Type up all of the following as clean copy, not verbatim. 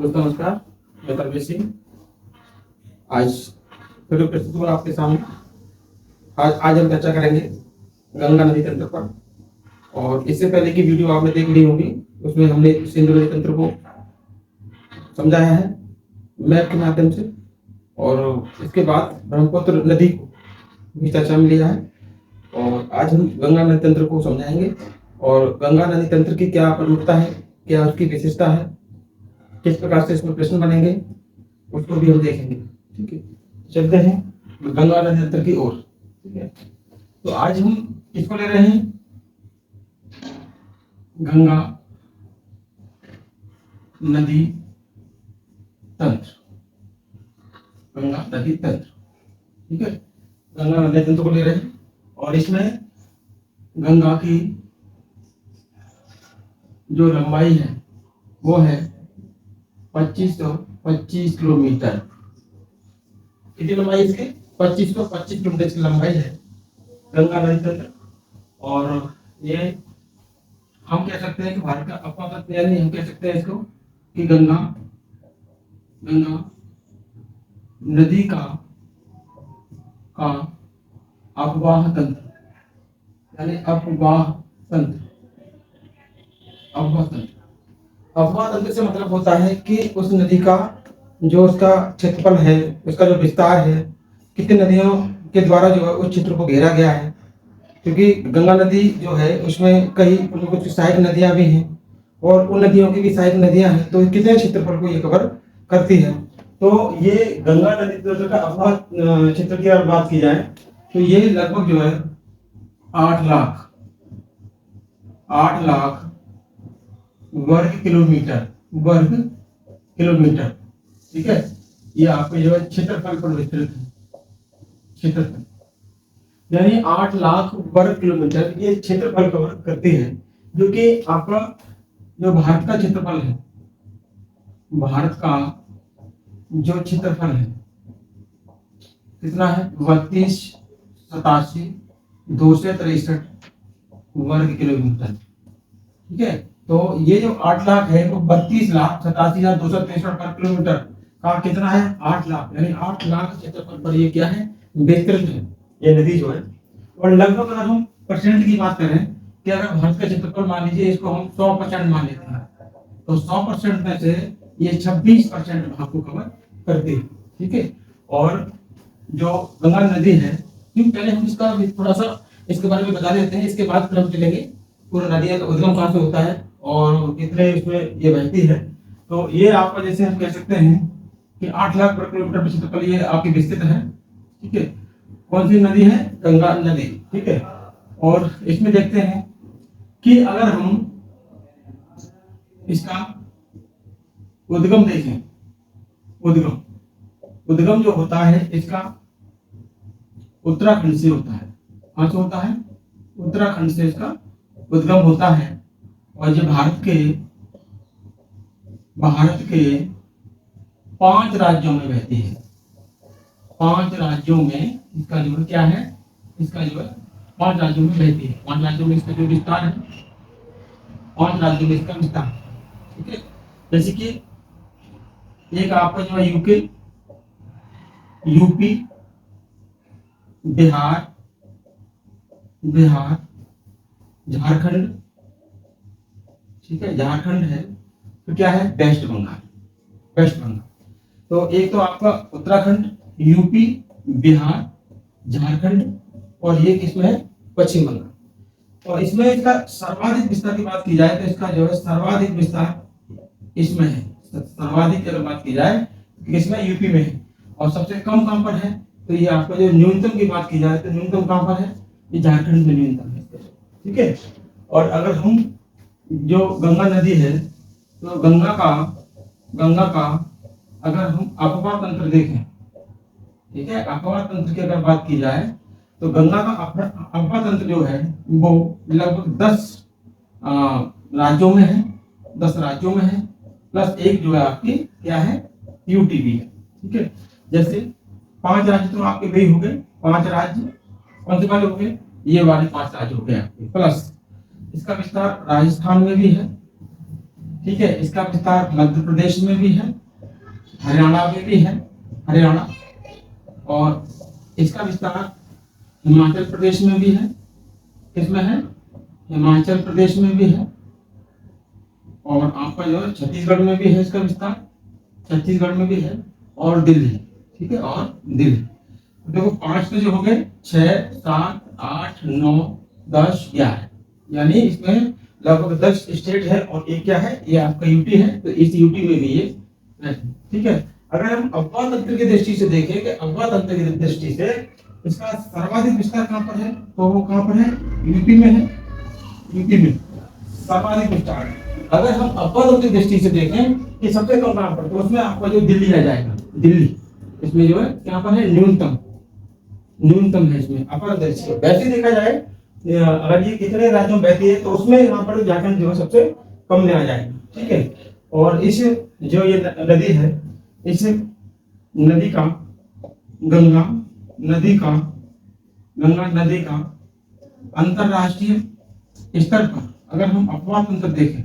दोस्तों नमस्कार, मैं परवेश सिंह आज फिर प्रस्तुत हुआ आपके सामने। आज हम चर्चा करेंगे गंगा नदी तंत्र पर। और इससे पहले की वीडियो आपने देख ली होगी, उसमें हमने सिंधु नदी तंत्र को समझाया है मैप के माध्यम से, और इसके बाद ब्रह्मपुत्र नदी को भी चर्चा में लिया है। और आज हम गंगा नदी तंत्र को समझाएंगे और गंगा नदी तंत्र की क्या प्रमुखता है, क्या उसकी विशेषता है, किस प्रकार से इसमें प्रश्न बनेंगे, उसको भी हम देखेंगे। ठीक है, चलते हैं गंगा नदी तंत्र की ओर। ठीक है, तो आज हम किसको ले रहे हैं? गंगा नदी तंत्र। गंगा नदी तंत्र, ठीक है, गंगा नदी तंत्र को ले रहे हैं। और इसमें गंगा की जो लंबाई है वो है 2525 किलोमीटर। कितनी लंबाई इसकी? 2525 किलोमीटर की लंबाई है गंगा नदी तंत्र। और ये हम कह सकते हैं कि भारत का अपना, यानी हम कह सकते हैं इसको कि गंगा नदी का अपवाह तंत्र, यानी अपवाह तंत्र। अपवाह तंत्र से मतलब होता है कि उस नदी का जो उसका क्षेत्रफल है, उसका जो विस्तार है, कितनी नदियों के द्वारा जो है उस क्षेत्र को घेरा गया है। क्योंकि गंगा नदी जो है उसमें कई कुछ सहायक नदियां भी हैं और उन नदियों की भी सहायक नदियां हैं, तो कितने क्षेत्रफल को ये कवर करती है। तो ये गंगा नदी का अपवाह क्षेत्र की अगर बात की जाए तो ये लगभग जो है 8 लाख वर्ग किलोमीटर। ठीक है, ये आपके जो है क्षेत्रफल पर विस्तृत है। क्षेत्रफल यानी 8 लाख वर्ग किलोमीटर ये क्षेत्रफल कवर करती है, जो कि आपका जो भारत का क्षेत्रफल है, भारत का जो क्षेत्रफल है कितना है? 32,87,263 वर्ग किलोमीटर। ठीक है, तो ये जो 8 लाख है वो 32,87,263 वर्ग किलोमीटर का कितना है? 8 लाख, यानी 8 लाख क्षेत्रफल पर ये क्या है? विस्तृत है ये नदी जो है। और लगभग अगर हम परसेंट की बात करें कि अगर भारत का क्षेत्रफल मान लीजिए इसको हम 100% मान लेते हैं, तो 100% में से ये 26% भाग को कवर करती है। ठीक है, और जो गंगा नदी है, क्यों पहले हम इसका थोड़ा सा इसके बारे में बता देते हैं, इसके बाद फिर हम चलेंगे पूरा नदी का उद्गम कहाँ से होता है और कितने इसमें ये बहती है। तो ये आपका जैसे हम कह सकते हैं कि 8 लाख वर्ग किलोमीटर क्षेत्रफल ये आपकी विस्तृत है। ठीक है, कौन सी नदी है? गंगा नदी। ठीक है, और इसमें देखते हैं कि अगर हम इसका उद्गम देखें, उद्गम जो होता है इसका उत्तराखंड से होता है। कहां से होता है? उत्तराखंड से इसका उद्गम होता है। और ये भारत के 5 राज्यों में बहती है। 5 राज्यों में इसका जो क्या है? इसका जो है 5 राज्यों में बहती है। 5 राज्यों में इसका जो विस्तार है, 5 राज्यों में इसका विस्तार। ठीक है, जैसे कि एक आपका जो है यूपी, बिहार, झारखंड। ठीक है, झारखंड है, तो क्या है? वेस्ट बंगाल। तो एक तो आपका उत्तराखंड, यूपी, बिहार, झारखंड, और ये किसमें है? पश्चिम बंगाल। और इसमें इसका सर्वाधिक विस्तार की बात की जाए तो इसका जो है सर्वाधिक विस्तार इसमें है। सर्वाधिक अगर बात की जाए तो इसमें यूपी में है। और सबसे कम कहां पर है? तो ये आपका जो न्यूनतम की बात की जाए तो न्यूनतम कहां पर है? ये झारखंड में न्यूनतम है। ठीक है, और अगर हम जो गंगा नदी है तो गंगा का अगर हम अपवाह तंत्र देखें, ठीक है, अपवाह तंत्र की अगर बात की जाए तो गंगा का अपवाह तंत्र जो है वो लगभग 10 राज्यों में है। 10 राज्यों में है, प्लस एक जो है आपकी क्या है? यूटीबी है। ठीक है, जैसे 5 राज्य तो आपके वही हो गए। 5 राज्य कौन से वाले हो गए? ये वाले 5 राज्य हो गए आपके, प्लस इसका विस्तार राजस्थान में भी है, ठीक है, इसका विस्तार मध्य प्रदेश में भी है, हरियाणा में भी है, हरियाणा, और इसका विस्तार हिमाचल प्रदेश में भी है। किसमें है? हिमाचल प्रदेश में भी है, और आपका जो है छत्तीसगढ़ में भी है इसका विस्तार, छत्तीसगढ़ में भी है, और दिल्ली, ठीक है, और दिल्ली। तो देखो 5 तो जो हो गए, 6, 7, 8, 9, 10, 11, यानी इसमें लगभग 10 स्टेट है, और एक क्या है, ये आपका यूटी है, तो इस यूटी में भी ये है, ठीक है। अगर हम अफवाह तंत्र की दृष्टि से देखें कि अफवाह तंत्र की दृष्टि से इसका सर्वाधिक विस्तार कहाँ पर है, तो वो कहाँ पर है, यूपी में है, यूपी में सर्वाधिक विस्तार है। अगर हम अफवाह तंत्र की दृष्टि से देखें कि सबसे कम कहाँ पर, तो उसमें आपका जो दिल्ली आ जाएगा, दिल्ली इसमें जो है यहाँ पर है न्यूनतम, न्यूनतम है इसमें अपर दृष्टि। वैसे देखा जाए अगर ये कितने राज्यों में बहती है, तो उसमें यहाँ पर झारखंड जो है सबसे कम में आ जाएगा, ठीक है। और इस जो ये नदी है, इस नदी का, गंगा नदी का अंतरराष्ट्रीय स्तर पर अगर हम अफवाह तंत्र देखें,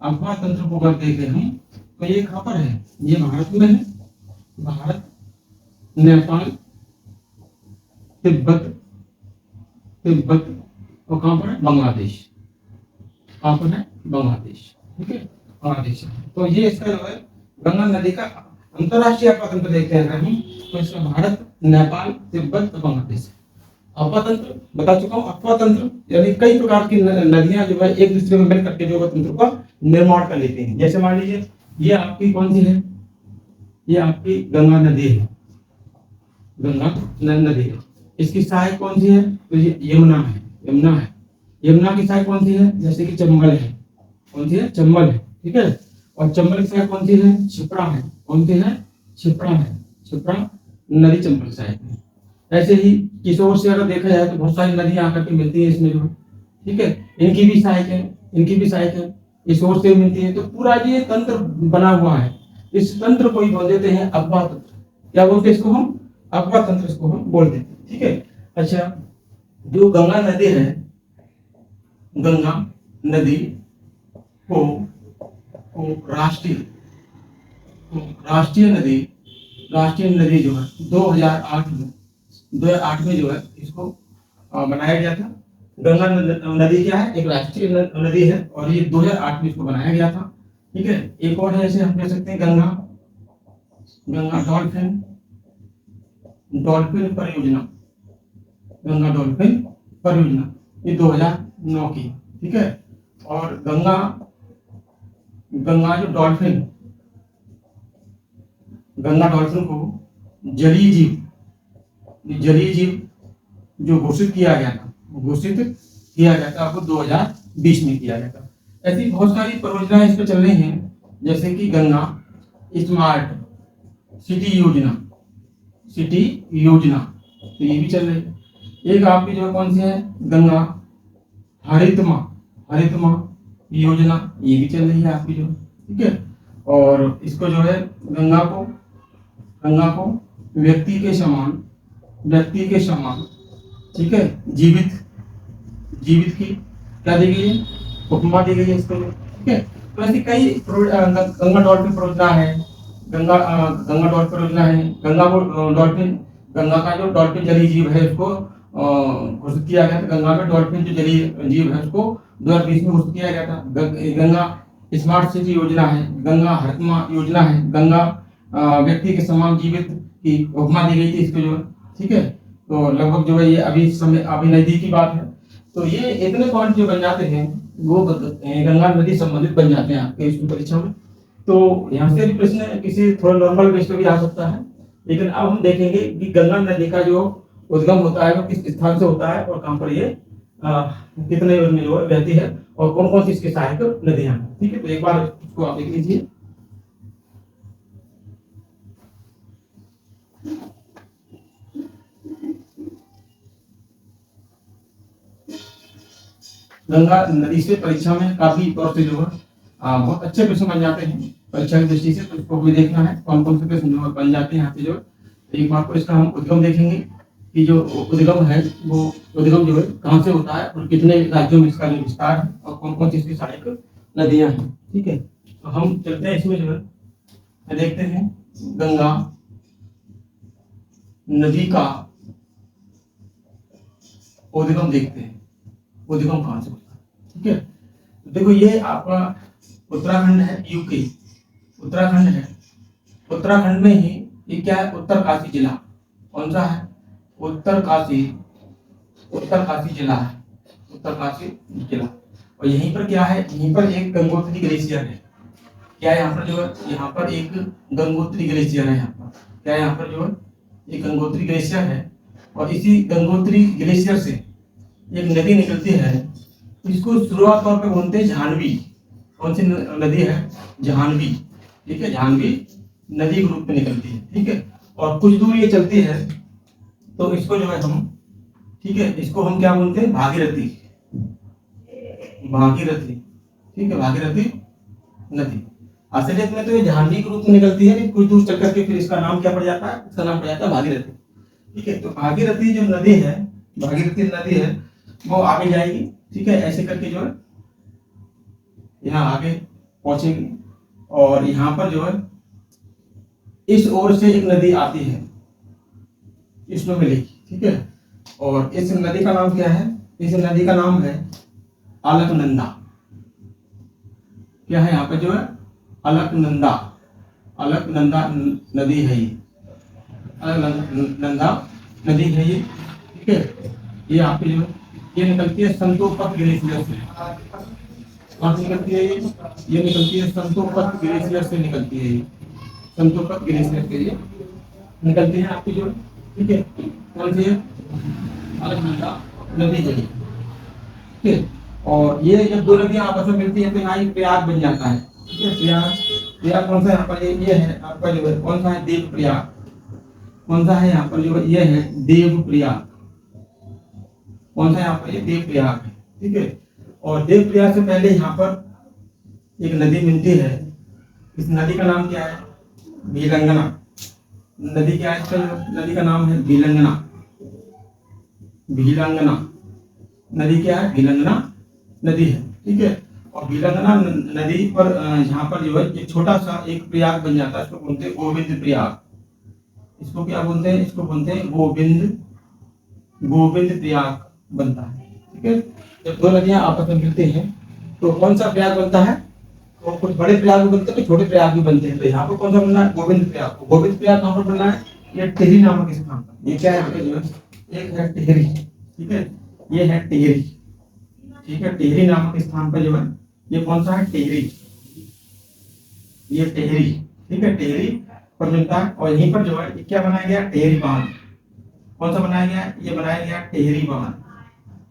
अफवाह तंत्र को अगर देखें हम, तो ये कहाँ पर है, ये भारत में है, भारत, नेपाल, तिब्बत, और कहाँ पर है, बांग्लादेश, कहाँ पर है, बांग्लादेश, ठीक है, बांग्लादेश। तो ये इसका जो है गंगा नदी का अंतरराष्ट्रीय अफवाह तंत्र देखते हैं हम, तो इसका भारत, नेपाल, तिब्बत और बांग्लादेश। अफवाह तंत्र बता चुका हूँ। अफवाह तंत्र यानी कई प्रकार की नदियां जो है एक दूसरे में मिल करके जो तंत्र का निर्माण कर लेते हैं। जैसे मान लीजिए ये आपकी कौन सी है, ये आपकी गंगा नदी है, गंगा नदी है, इसकी सहायक कौन सी है, तो ये यमुना है, यमुना की सहायक कौन सी है, जैसे कि चंबल है, कौन सी है, चंबल है, ठीक है। और चंबल की सहायक कौन सी है, क्षिप्रा है, कौन सी है, क्षिप्रा है, क्षिप्रा नदी चंबल सहायक है। ऐसे ही किशोर से अगर देखा जाए तो बहुत सारी नदियां आकर के मिलती है इसमें जो, ठीक है, इनकी भी सहायक है, किशोर से मिलती है। तो पूरा ये तंत्र बना हुआ है, इस तंत्र को ही बोल देते हैं अफवाह तंत्र। क्या बोलते हैं इसको हम, अफवाह तंत्र इसको हम बोलते हैं, ठीक है। अच्छा, जो गंगा नदी है, गंगा नदी को राष्ट्रीय नदी जो है 2008 में जो है इसको बनाया गया था। गंगा नदी क्या है, एक राष्ट्रीय नदी है, और ये 2008 में इसको बनाया गया था, ठीक है। एक और है, जैसे हम कह सकते हैं गंगा डॉल्फिन परियोजना, गंगा डॉल्फिन परियोजना, ये 2009 की, ठीक है। और गंगा जो डॉल्फिन को जलीय जीव जो घोषित किया गया था आपको 2020 में किया गया था। ऐसी बहुत सारी परियोजनाएं इस पे चल रही हैं, जैसे कि गंगा स्मार्ट सिटी योजना, तो ये भी चल रही है। एक आपकी जो कौन सी है, गंगा हरितमा योजना, ये भी चल रही है आपकी जो, ठीक है। और इसको जो है गंगा को व्यक्ति के समान, ठीक है, जीवित की क्या दी गई है, उपमा दी गई है इसको, ठीक है। तो ऐसी कई गंगा डॉल्फिन परियोजना है, गंगा डॉल्फिन परियोजना है। गंगा का जो डॉल्फिन जलीय जीव है उसको घोषित किया गया था। गंगा का डॉल्फिन जो जलीय जीव है उसको 2020 में घोषित किया गया था। गंगा स्मार्ट सिटी योजना है, गंगा हरितमा योजना है, गंगा व्यक्ति के समान जीवित की उपमा दी गई थी इसको जो, ठीक है। तो लगभग जो है ये अभी नजदीक की बात है। तो ये इतने पॉइंट जो बन जाते हैं वो गंगा नदी संबंधित बन जाते हैं आपके इसकी परीक्षा में। तो यहाँ से भी प्रश्न किसी थोड़ा नॉर्मल बेस पे भी आ सकता है, लेकिन अब हम देखेंगे कि गंगा नदी का जो उद्गम होता है वो किस स्थान से होता है और कहाँ पर ये कितने में जो है बहती है और कौन कौन सी इसके सहायक नदियां, ठीक है। तो एक बार इसको आप देख लीजिए। गंगा नदी से परीक्षा में काफी तौर से जो है बहुत अच्छे प्रश्न बन जाते हैं परीक्षा की दृष्टि से। तो इसको भी देखना है कौन कौन से प्रश्न जो बन जाते हैं यहाँ पे जो। एक बार को इसका हम उद्गम देखेंगे कि जो उद्गम है वो उद्गम जो है कहाँ से होता है और कितने राज्यों में इसका जो विस्तार है और कौन कौन सी इसकी सहायक नदियां हैं, ठीक है। तो हम चलते हैं इसमें जो है, देखते हैं गंगा नदी का उद्गम देखते हैं, उद्गम कहाँ से होता है। ठीक है, तो देखो ये आपका उत्तराखंड है, यूके उत्तराखंड है। उत्तराखंड में ही ये क्या है, उत्तरकाशी जिला। कौन सा है, उत्तरकाशी, उत्तरकाशी जिला है, उत्तरकाशी जिला। और यहीं पर क्या है, यहीं पर एक गंगोत्री ग्लेशियर है। क्या है यहाँ पर जो है, यहाँ पर एक गंगोत्री ग्लेशियर है। यहाँ पर क्या है, यहाँ पर जो है एक गंगोत्री ग्लेशियर है। और इसी गंगोत्री ग्लेशियर से एक नदी निकलती है, इसको शुरुआत तौर पे बोलते हैं जाह्नवी। कौन सी नदी है, जाह्नवी। ठीक है, जाह्नवी नदी के रूप में निकलती है। ठीक है, और कुछ दूर ये चलती है तो इसको जो है हम, ठीक है, इसको हम क्या बोलते हैं, भागीरथी, भागीरथी। ठीक है, भागीरथी नदी। असलियत में तो ये जाह्नवी के रूप में निकलती है, कुछ दूर चल करके फिर इसका नाम क्या पड़ जाता है, इसका नाम पड़ जाता है भागीरथी। ठीक है, तो भागीरथी जो नदी है, भागीरथी नदी है, वो आगे जाएगी। ठीक है, ऐसे करके जो है यहाँ आगे पहुंचेगी। और यहाँ पर जो है इस ओर से एक नदी आती है, इसमें मिलेगी। ठीक है, और इस नदी का नाम क्या है, इस नदी का नाम है अलकनंदा। क्या है यहाँ पे जो है, अलकनंदा, अलकनंदा नदी है ये, अलकनंदा नदी है ये। ठीक है, ये आपकी जो ये निकलती है संतोपत ग्लेशियर से। कहाँ से निकलती है ये निकलती है संतोपत ग्लेशियर से निकलती है ये, संतोपत ग्लेशियर से ये निकलती है आपकी जो। ठीक है, कौन सी है, अलकनंदा नदी है। ठीक है, और ये जब दो नदियां आपस में मिलती है तो यहाँ एक प्रयाग बन जाता है। ठीक है, प्रयाग, प्रयाग कौन सा है यहाँ पर, ये है आपका जो है, कौन सा है, देव प्रयाग। कौन सा है यहाँ पर जो है, ये है देव प्रयाग। कौन सा यहाँ पर, ये देव प्रयाग है। ठीक है, और देव प्रयाग से पहले यहाँ पर एक नदी मिलती है, इस नदी का नाम क्या है, भीलंगना नदी। क्या है इसका नदी का नाम है, भीलंगना, भीलंगना नदी। क्या है, भीलंगना नदी है। ठीक है, और भीलंगना नदी पर यहाँ पर जो है एक छोटा सा एक प्रयाग बन जाता है, इसको बोलते हैं गोविंद प्रयाग। इसको क्या बोलते हैं, इसको बोलते हैं गोविंद, गोविंद प्रयाग बनता है। ठीक है, जब दो नदियां आपस में मिलती हैं तो कौन सा प्रयाग बनता है, तो कुछ बड़े प्रयाग भी बनते हैं, कुछ छोटे प्रयाग भी बनते हैं। तो यहाँ पर कौन सा बनना है, गोविंद प्रयाग। गोविंद प्रयाग कहाँ पर बनना है, ये टिहरी नामक स्थान पर। ये क्या है जो है, एक है टिहरी। ठीक है, ये है टिहरी। ठीक है, टिहरी नामक स्थान पर जो है, ये कौन सा है, टिहरी, ये टिहरी। ठीक है, टिहरी पर मिलता है। और यहीं पर जो है क्या बनाया गया, टिहरी बांध। कौन सा बनाया गया, ये बनाया गया टिहरी बांध।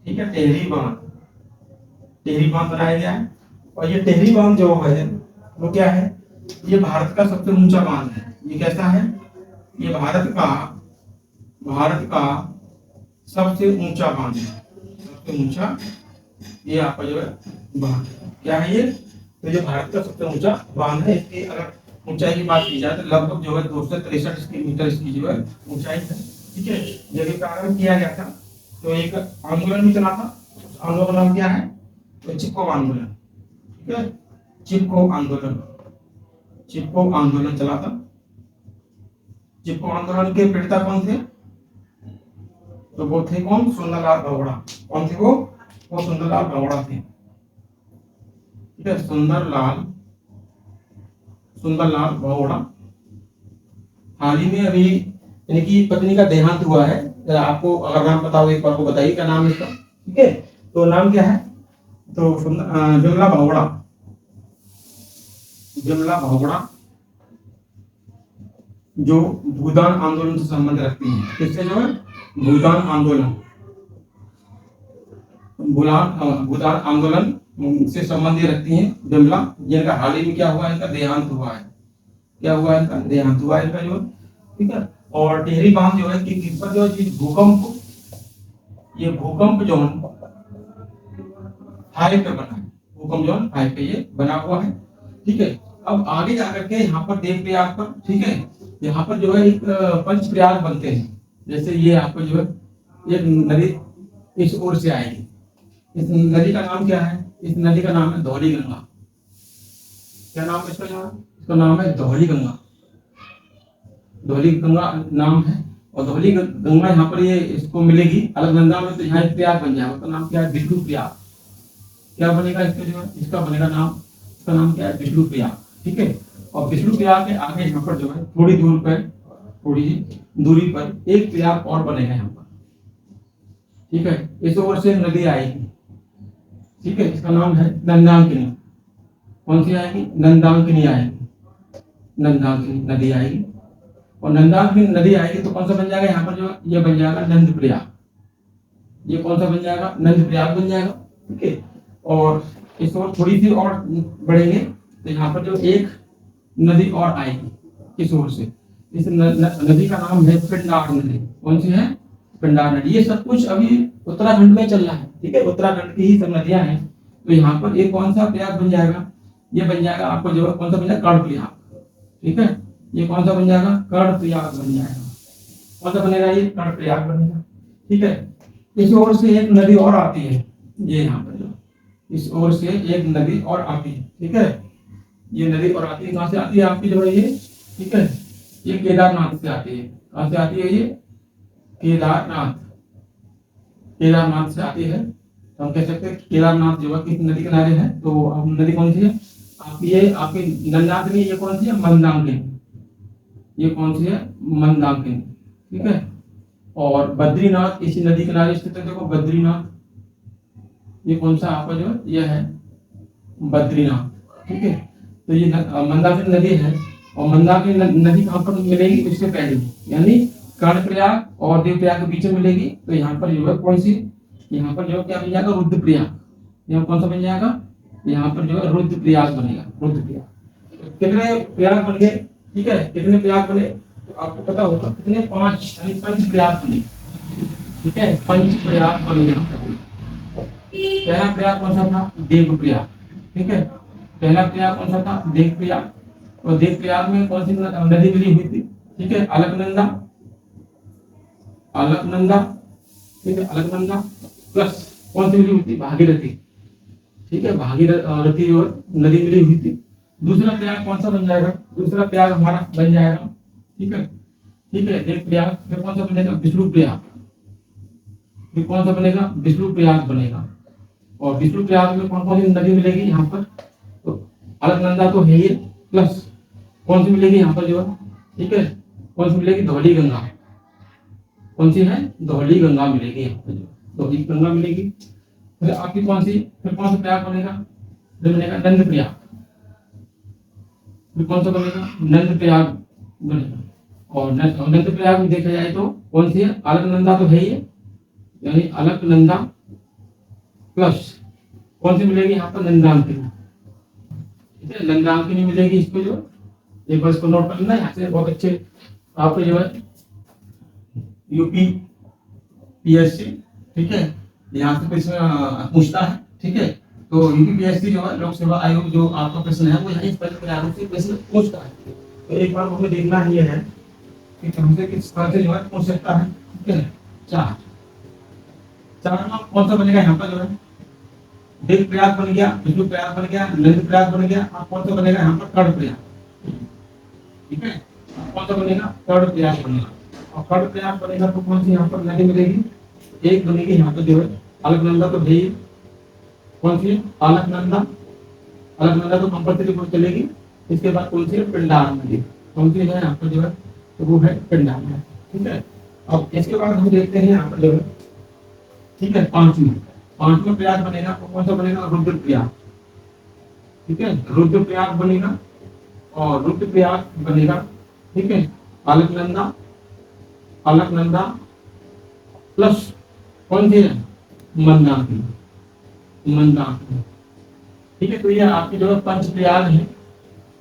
ठीक है, टिहरी बांध, टिहरी बांध बनाया गया है। और ये टिहरी बांध जो है वो क्या है, ये भारत का सबसे ऊंचा बांध है। ये कैसा है, ये भारत का सबसे ऊंचा बांध है, सबसे ऊंचा ये आपका जो है बांध। क्या है ये, तो ये भारत का सबसे ऊंचा बांध है। इसकी अगर ऊंचाई की बात की जाए तो लगभग जो है 263 मीटर इसकी जो है ऊंचाई है। ठीक है, जिसके कारण किया गया था, तो एक आंदोलन भी चला था। उस आंदोलन का नाम क्या है, तो चिपको आंदोलन। ठीक है, चिपको आंदोलन, चिपको आंदोलन चला था। चिपको आंदोलन के प्रेरता कौन थे, तो वो थे कौन, सुंदरलाल भगोड़ा। कौन थे वो सुंदरलाल भगोड़ा थे। ठीक है, सुंदरलाल भगोड़ा। हाल ही में अभी इनकी पत्नी का देहांत हुआ है। आपको अगर नाम पता हो एक बार को बताइए, क्या नाम है इसका। ठीक है, तो नाम क्या है, तो विमला भगोड़ा, विमला भगोड़ा, जो भूदान आंदोलन से संबंध रखती हैं। किससे जो है, भूदान आंदोलन, भूदान आंदोलन से संबंध रखती हैं विमला, जिनका हाल ही में क्या हुआ, इनका देहांत हुआ है। क्या हुआ, इनका देहांत हुआ इनका जो। ठीक है, और टिहरी बांध जो है कि किस पर जो है भूकंप, ये भूकंप जोन 5 पे बना है, भूकंप जोन 5 पे ये बना हुआ है। ठीक है, अब आगे जाकर के यहाँ पर देव प्रयाग पर, ठीक है, यहाँ पर जो है एक पंच प्रयाग बनते हैं। जैसे ये आपको जो है एक नदी इस ओर से आएगी, इस नदी का नाम क्या है, इस नदी का नाम है धौली गंगा। क्या नाम है इसका? इसका नाम है धौली गंगा। धौली गंगा नाम है। और धौली गंगा यहाँ पर ये इसको मिलेगी अलकनंदा में, तो यहाँ एक प्रयाग बन जाएगा। उसका नाम क्या है? विष्णु प्रयाग। क्या बनेगा इसका जो है? इसका बनेगा नाम, इसका नाम क्या है? विष्णु प्रयाग। ठीक है। और विष्णु प्रयाग के आगे यहाँ पर जो है थोड़ी दूर पर, थोड़ी दूरी पर एक प्रयाग और बनेगा यहाँ पर। ठीक है। इस ओर से नदी आएगी। ठीक है। इसका नाम है नंदाकिनी। कौन सी आएगी? नंदाकिनी आएगी। नंदाकिनी नदी आएगी। और नंदाकिनी नदी आएगी तो कौन सा बन जाएगा यहाँ पर जो? ये बन जाएगा नंद प्रयाग। ये कौन सा बन जाएगा? नंद प्रयाग बन जाएगा। ठीक है। और इस ओर थोड़ी सी और बढ़ेंगे तो यहाँ पर जो एक नदी और आएगी इस ओर से। इस नदी का नाम है पिंडार नदी। कौन सी है? पिंडार नदी। ये सब कुछ अभी उत्तराखंड में चल रहा है। ठीक है। उत्तराखंड की ही सब नदियां हैं। तो यहाँ पर एक कौन सा प्रयाग बन जाएगा? ये बन जाएगा आपको जो कौन सा बन जाएगा? कर्णप्रयाग। ठीक है। ये कौन सा बन जाएगा? कर्णप्रयाग बन जाएगा। कौन सा बनेगा? ये कर्णप्रयाग बनेगा। ठीक है। इस ओर से एक नदी और आती है। ये यहाँ पर जो इस ओर से एक नदी और आती है। ठीक है। ये नदी और आती है। कहाँ से आती है आपकी जो है ये? ठीक है। ये केदारनाथ से आती है। कहाँ से आती है ये? केदारनाथ। केदारनाथ से आती है। तो हम कह सकते हैं केदारनाथ जो है किस नदी किनारे है? तो हम नदी कौन सी है आपकी? ये आपकी नंदाकिनी। ये कौन सी है? मंदाकिनी। ये कौन सी है? मंदाकिनी। ठीक है। और बद्रीनाथ इसी नदी किनारे स्थित है। देखो बद्रीनाथ, ये कौन सा आपका जो है? ये है बद्रीनाथ। ठीक है। तो ये मंदाकिनी नदी है। और मंदाकिनी नदी कहाँ पर मिलेगी? इससे पहले यानी कर्णप्रयाग और देवप्रयाग के बीच में मिलेगी। तो यहाँ पर जो है कौन सी? यहाँ पर जो क्या बन जाएगा? रुद्रप्रयाग। यहाँ कौन सा बन जाएगा? यहाँ पर जो है रुद्रप्रयाग बनेगा। रुद्रप्रयाग। तो कितने प्रयाग बन गए? ठीक है। कितने प्रयाग बने? तो आपको पता होगा कितने? 5 यानी 5 प्रयाग बने। ठीक है। 5 प्रयाग बन गए। पहला प्रयाग कौन सा था? देवप्रयाग। ठीक है। पहला प्रयाग कौन सा था? देवप्रयाग। और देवप्रयाग में कौन सी नदी मिली हुई थी? ठीक है। अलकनंदा। अलकनंदा। ठीक है। अलकनंदा प्लस कौन सी मिली हुई थी? भागीरथी। ठीक है। भागीरथी और नदी मिली हुई थी। दूसरा प्रयाग कौन सा बन जाएगा? दूसरा प्रयाग हमारा बन जाएगा। ठीक है। ठीक है। एक प्रयाग फिर कौन सा बनेगा? विष्णु प्रयाग। फिर कौन सा बनेगा? विष्णु प्रयाग बनेगा। और विष्णु प्रयाग में कौन कौन सी नदी मिलेगी यहाँ पर? तो अलकनंदा तो है ही, प्लस कौन सी मिलेगी यहाँ पर जो है? ठीक है। कौन सी मिलेगी? धौली गंगा। कौन सी है? धौली गंगा मिलेगी यहाँ पर जो, धौली गंगा मिलेगी। फिर आपकी कौन सी? फिर कौन सा प्रयाग बनेगा? जो बनेगा नंद प्रयाग। फिर कौन सा बनेगा? नंद प्रयाग बनेगा। और नंद प्रयाग में देखा जाए तो कौन सी है? अलकनंदा तो है ही, यानी अलकनंदा प्लस कौन सी मिलेगी यहाँ पर? नंदाकिनी। ठीक है। नंदाकिनी मिलेगी इसको जो, एक बार इसको नोट कर लेना यहाँ से। बहुत अच्छे आपको जो है यूपी पीएससी। ठीक है। यहाँ से प्रश्न पूछता है। ठीक है। तो यूपी पीएससी जो है लोक सेवा आयोग जो आपका प्रश्न है वो यहाँ इस प्रकार से प्रश्न पूछता है। तो एक बार हमें देखना ही है कि हमसे किस तरह से जो है पूछ सकता है। ठीक है। 4 में कौन सा बनेगा यहाँ पर जो है? देव प्रयाग बन गया, विष्णु प्रयाग बन गया, नंद प्रयाग बन गया। अब कौन सा बनेगा यहाँ पर? कर्णप्रयाग। ठीक है। कौन सा बनेगा? कर्णप्रयाग बनेगा। और कर्णप्रयाग बनेगा तो कौन सी यहाँ पर नदी मिलेगी? एक बनेगी यहाँ पर जो है अलकनंदा। तो भाई कौन सी? अलकनंदा। अलकनंदा तो कंपल्सरी कोर्स चलेगी। इसके बाद कौन सी है? पिंडार नदी। कौन सी है यहाँ पर जो है? तो वो है पिंडार नदी। ठीक है। अब इसके बाद हम देखते हैं यहाँ पर जो है, ठीक है, पांचवा प्रयाग बनेगा तो कौन सा बनेगा? रुद्रप्रयाग। ठीक है। रुद्रप्रयाग बनेगा। और रुद्रप्रयाग बनेगा। ठीक है। अलकनंदा। अलकनंदा प्लस कौन सी है? मंदाकिनी। मंदाकिनी। ठीक है। तो ये आपके जो है 5 प्रयाग हैं।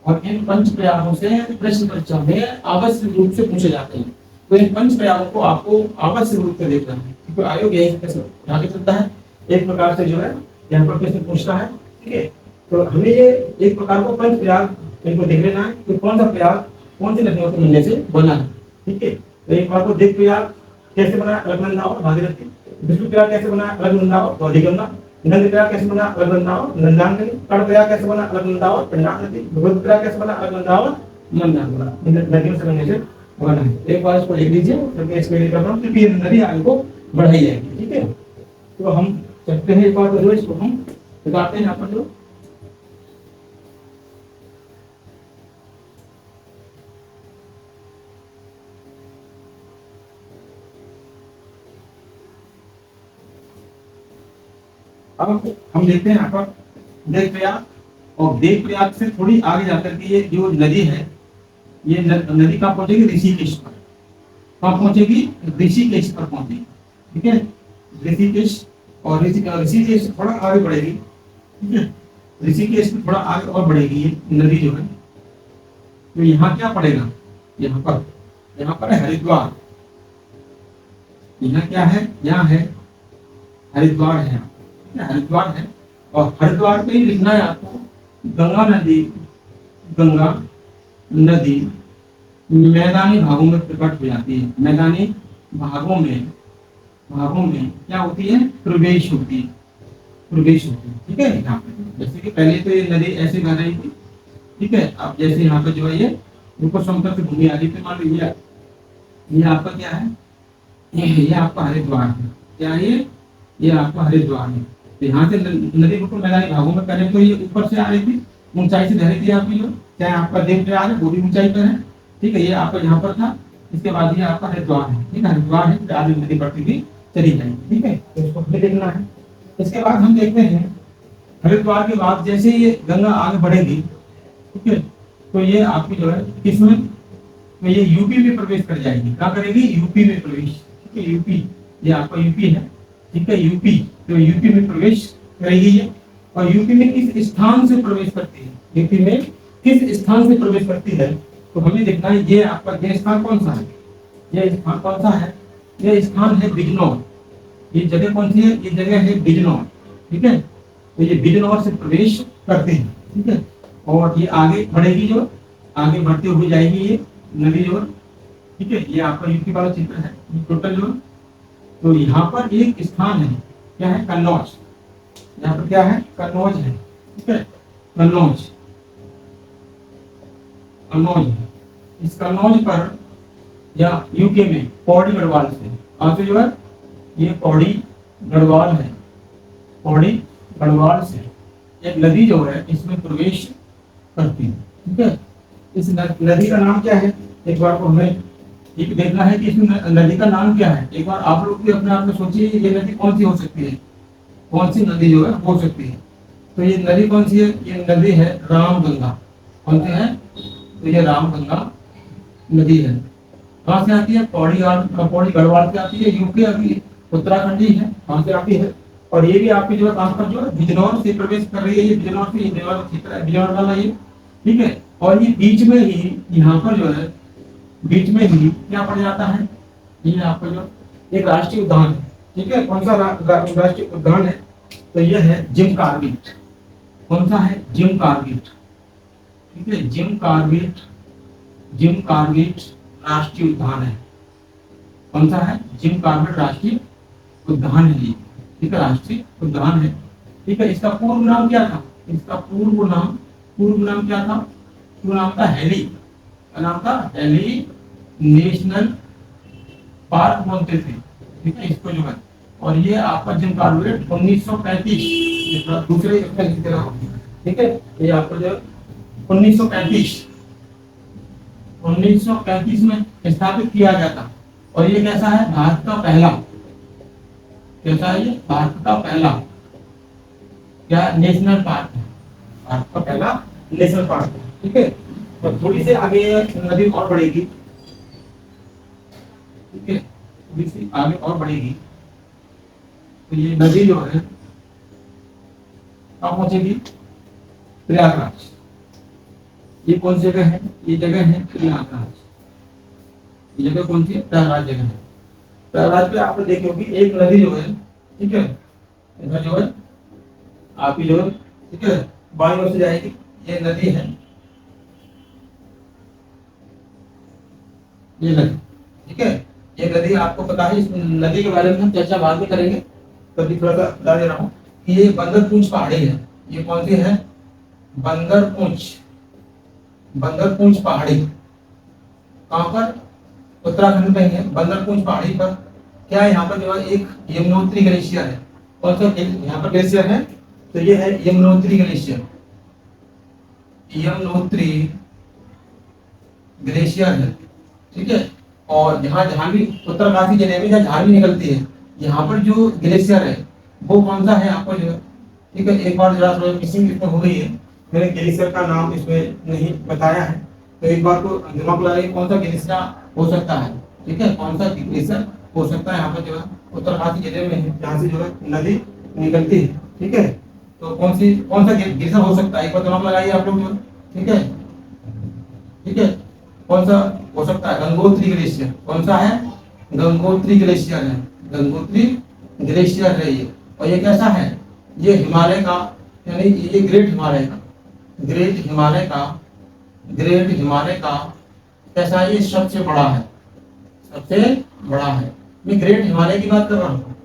और इन 5 प्रयागों से प्रश्न परीक्षा में आवश्यक रूप से पूछे जाते हैं। तो इन 5 प्रयागों को आपको आवश्यक रूप से देखना है, क्योंकि आयोग यही प्रश्न आगे चलता है। एक प्रकार से जो है यहाँ पर प्रश्न पूछता है। ठीक है। तो हमें ये एक प्रकार को 5 प्रयाग इनको देख लेना है कि कौन सा प्रयाग कौन सी नदियों के मिलने से बना है। ठीक है। तो एक बार को देव प्रयाग कैसे बना? अलकनंदा और भागीरथी। विष्णु प्रयाग कैसे बना? अलकनंदा और धौली गंगा। नंद प्रयाग कैसे बना, अलकनंदावन नंदान नदी। कर्ण प्रयाग कैसे बना, अलकनंदावन पिंडार नदी। रुद्र प्रयाग कैसे बना, अलकनंदावन मंदार बना। नदियों से बनने से बना है। एक बार इसको लिख लीजिए, फिर मैं इसको कर रहा हूँ क्योंकि ये नदी आगे को बढ़ाई जाएगी। ठीक है, तो हम चलते हैं एक बार तो इसको हम बताते हैं यहाँ पर जो अब हम देखते हैं यहाँ पर देव प्रयाग, और देव प्रयाग से थोड़ी आगे जाकर के ये जो नदी है, ये नदी कहाँ पहुंचेगी, ऋषिकेश पर। कहाँ पहुंचेगी, ऋषिकेश पर पहुंचेगी। ठीक है, ऋषिकेश, और ऋषिकेश से थोड़ा आगे बढ़ेगी। ठीक है, ऋषिकेश से थोड़ा आगे और बढ़ेगी ये नदी जो है। तो यहाँ क्या पड़ेगा, यहाँ पर है हरिद्वार। यहाँ क्या है, यहाँ है हरिद्वार है, हरिद्वार है। और हरिद्वार पे ही लिखना है आपको, गंगा नदी मैदानी भागों में प्रकट हो जाती है। मैदानी भागों में क्या होती है, प्रवेश होती है। ठीक है, यहाँ पे जैसे कि पहले तो ये नदी ऐसे बह रही थी। ठीक है, अब जैसे यहाँ पे जो है ये ऊपर समतल से भूमि आ रही थी, मान लीजिए ये आपका क्या है, ये आपका हरिद्वार है। क्या है ये आपका हरिद्वार है। तो यहाँ से नदी बिल्कुल मैदानी भागों में करें तो ये ऊपर से आ रही थी, ऊंचाई से बह रही थी आपकी जो, चाहे आपका देव प्रयाग है वो भी ऊंचाई पर है। ठीक है, ये आपका यहाँ पर था, इसके बाद ये आपका हरिद्वार है। ठीक है, हरिद्वार है, आगे नदी बढ़ती हुई चली जाएगी। ठीक है, तो इसको हमें देखना है। इसके बाद हम देखते हैं हरिद्वार के बाद जैसे ये गंगा आगे बढ़ेगी, ठीक है, तो ये आपकी जो है किसमें, तो ये यूपी में प्रवेश कर जाएगी। क्या करेगी, यूपी में प्रवेश। ठीक है, यूपी, ये आपका यूपी है। ठीक है, यूपी, तो यूपी में प्रवेश करेगी ये। और यूपी में किस स्थान से प्रवेश करती है, यूपी में किस स्थान से प्रवेश करती है, तो हमें देखना है ये आपका ये स्थान कौन सा है, ये स्थान कौन सा है, ये स्थान है बिजनौर। ये जगह कौन सी है, ये जगह है बिजनौर। ठीक है, तो ये बिजनौर से प्रवेश करते हैं। ठीक है, और ये आगे बढ़ेगी, जो आगे बढ़ते हुए जाएगी ये नदी जो। ठीक है, ये आपका यूपी वाला चित्र है टोटल जो। तो यहाँ पर एक स्थान है, क्या है, कन्नौज। यहाँ पर क्या है, कन्नौज है। ठीक है, कन्नौज है। इस कन्नौज पर या यूके में पौड़ी गढ़वाल से आगे जो है, ये पौड़ी गढ़वाल है। पौड़ी गढ़वाल से एक नदी जो है इसमें प्रवेश करती है। ठीक है, इस नदी का नाम क्या है, एक बार को हमें एक देखना है कि इसमें नदी का नाम क्या है। एक बार आप लोग भी अपने आप में सोचिए ये नदी कौन सी हो सकती है, कौन सी नदी जो है हो सकती है। तो ये नदी कौन सी है, ये नदी है रामगंगा। कौन सी है, तो ये रामगंगा नदी है। कहाँ से आती है, पौड़ी गढ़वाल से आती है, यूपी अभी उत्तराखंड ही है, वहां से आती है। और ये भी आपकी जो है कहाँ पर जो है बिजनौर से प्रवेश कर रही है। ये बिजनौर से, बिजनौर वाला ये। ठीक है, और ये बीच में ही यहाँ पर जो है बीच में ही क्या पड़ जाता है, ये आपका जो एक राष्ट्रीय उद्यान है। ठीक है, कौन सा राष्ट्रीय उद्यान है, तो ये है जिम कार्बेट। कौन सा है, जिम कार्बेट। ठीक है, जिम कार्बेट राष्ट्रीय उद्यान है। कौन सा है, जिम कार्बेट राष्ट्रीय उद्यान है ये। ठीक है, राष्ट्रीय उद्यान है। ठीक है, इसका पूर्व नाम क्या था, इसका पूर्व नाम क्या था, पूर्व नाम था हेली। नाम था हेली नेशनल पार्क बोलते थे। ठीक है, इसको जो है, और ये आपका जिम कार्बेट 1935 दूसरे इसमें लिख देना। ठीक है, ये आपको जो 1935 में स्थापित किया गया था। और ये कैसा है, भारत का पहला, कैसा है ये, भारत का पहला क्या नेशनल पार्क है, भारत का पहला नेशनल पार्क है। ठीक है, और थोड़ी से आगे नदी और बढ़ेगी। ठीक है, थोड़ी सी आगे और बढ़ेगी तो ये नदी जो है कहाँ पहुंचेगी, प्रयागराज। ये कौन सी जगह है, ये जगह है प्रयागराज। ये जगह कौन सी है, प्रयागराज जगह है। प्रयागराज पे आप देखी होगी एक नदी जो है, ठीक है, इधर जो है आपकी जो है, ठीक है, बाईं ओर से जाएगी, ये नदी है, ये नदी। ठीक है, ये नदी आपको पता है, इस नदी के बारे में हम चर्चा बाद में करेंगे, तभी थोड़ा सा बता दे रहा हूँ। ये बंदरपूंछ पहाड़ी है। ये कौन सी है? बंदरपूंछ, बंदरपूंछ पहाड़ी। कहाँ पर? उत्तराखंड में है बंदरपूंछ पहाड़ी पर। क्या है यहाँ पर? जो है एक यमुनोत्री ग्लेशियर है। कौन सा यहाँ पर ग्लेशियर है? तो ये है यमुनोत्री ग्लेशियर, यमुनोत्री ग्लेशियर है। ठीक है। और यहाँ झारवी, उत्तरकाशी जिले में जहाँ झारवी निकलती है, यहाँ पर जो ग्लेशियर है वो कौन सा है आपको जो है? ठीक है, एक बार जरा मिसिंग इसमें हो गई है, मैंने ग्लेशियर का नाम इसमें नहीं बताया है, तो एक बार को दिमाग लगाइए कौन सा ग्लेशियर हो सकता है। ठीक है, कौन सा ग्लेशियर हो सकता है यहाँ पर जो है उत्तरकाशी जिले में है, जहाँ से जो है नदी निकलती है। ठीक है, तो कौन सा ग्लेशियर हो सकता है, एक बार दिमाग लगाइए आप लोग जो है। ठीक है, ठीक है, कौन सा हो सकता है? गंगोत्री ग्लेशियर। कौन सा है? गंगोत्री ग्लेशियर है, गंगोत्री ग्लेशियर है ये। और ये कैसा है? ये हिमालय का, यानी ये ग्रेट हिमालय का, ग्रेट हिमालय का, ग्रेट हिमालय का कैसा है? ये सबसे बड़ा है, सबसे बड़ा है। मैं ग्रेट हिमालय की बात कर रहा हूँ।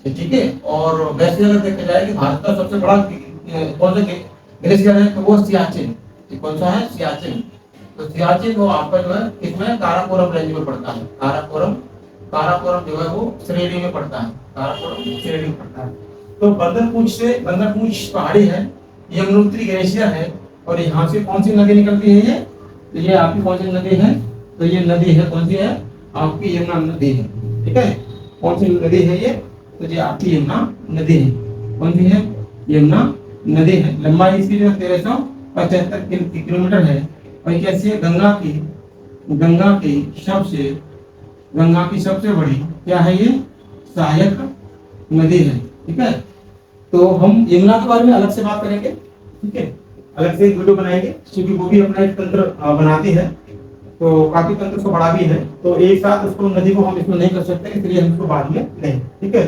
ठीक है, और वैसे अगर देखा जाए कि भारत का सबसे बड़ा कौन सा ग्लेशियर है, तो वो सियाचिन। कौन सा है? सियाचिन। तो सियाचिन वो आपका जो है इसमें काराकोरम रेंज में पड़ता है। काराकोरम, काराकोरम जो है वो श्रेणी में पड़ता है, काराकोरम श्रेणी में पड़ता है। तो बंदरपूंछ पहाड़ी है, यमुनोत्री ग्लेशियर है, और यहाँ से कौन सी नदी निकलती है? ये तो ये आपकी कौन सी नदी है? तो ये नदी है, कौन सी है? आपकी यमुना नदी है। ठीक है, कौन सी नदी है ये? तो ये आपकी यमुना नदी है। कौन सी है? यमुना नदी है। लंबाई इसकी जो 1375 किलोमीटर है। और कैसी है? गंगा की सबसे बड़ी क्या है? ये सहायक नदी है। ठीक है, तो हम यमुना के बारे में अलग से बात करेंगे। ठीक है, अलग से एक वीडियो बनाएंगे, क्योंकि वो भी अपना एक तंत्र बनाती है, तो काफी तंत्र उसको बड़ा भी है, तो एक साथ उसको नदी को हम इसमें नहीं कर सकते, इसलिए हम इसको बाद में लेंगे। ठीक है,